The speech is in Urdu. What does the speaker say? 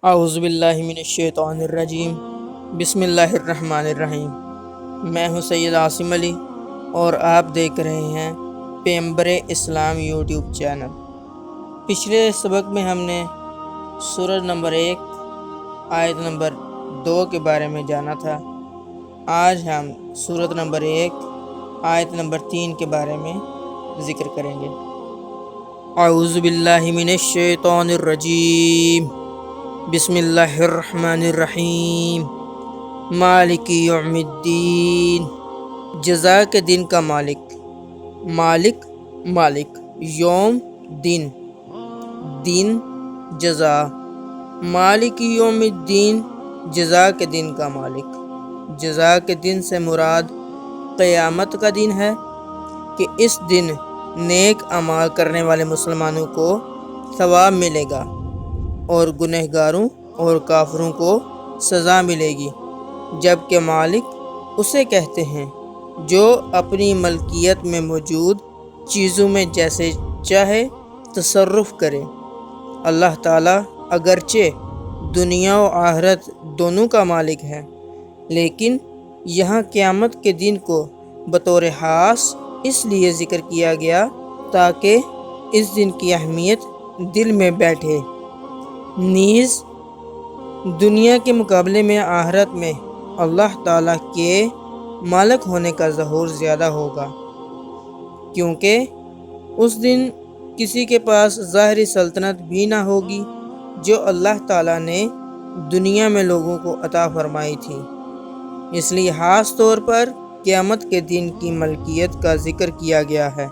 اعوذ باللہ من الشیطان الرجیم، بسم اللہ الرحمن الرحیم۔ میں ہوں سید عاصم علی اور آپ دیکھ رہے ہیں پیغمبر اسلام یوٹیوب چینل۔ پچھلے سبق میں ہم نے سورہ نمبر 1 آیت نمبر 2 کے بارے میں جانا تھا۔ آج ہم سورۃ نمبر 1 آیت نمبر 3 کے بارے میں ذکر کریں گے۔ اعوذ باللہ من الشیطان الرجیم، بسم اللہ الرحمن الرحیم۔ مالک یوم الدین، جزا کے دن کا مالک۔ مالک یوم دن، دن جزا۔ مالک یوم الدین، جزا کے دن کا مالک۔ جزا کے دن سے مراد قیامت کا دن ہے کہ اس دن نیک اعمال کرنے والے مسلمانوں کو ثواب ملے گا اور گنہگاروں اور کافروں کو سزا ملے گی، جبکہ مالک اسے کہتے ہیں جو اپنی ملکیت میں موجود چیزوں میں جیسے چاہے تصرف کرے۔ اللہ تعالیٰ اگرچہ دنیا و آخرت دونوں کا مالک ہے، لیکن یہاں قیامت کے دن کو بطور خاص اس لیے ذکر کیا گیا تاکہ اس دن کی اہمیت دل میں بیٹھے۔ نیز دنیا کے مقابلے میں آخرت میں اللہ تعالیٰ کے مالک ہونے کا ظہور زیادہ ہوگا، کیونکہ اس دن کسی کے پاس ظاہری سلطنت بھی نہ ہوگی جو اللہ تعالیٰ نے دنیا میں لوگوں کو عطا فرمائی تھی۔ اس لیے خاص طور پر قیامت کے دن کی ملکیت کا ذکر کیا گیا ہے۔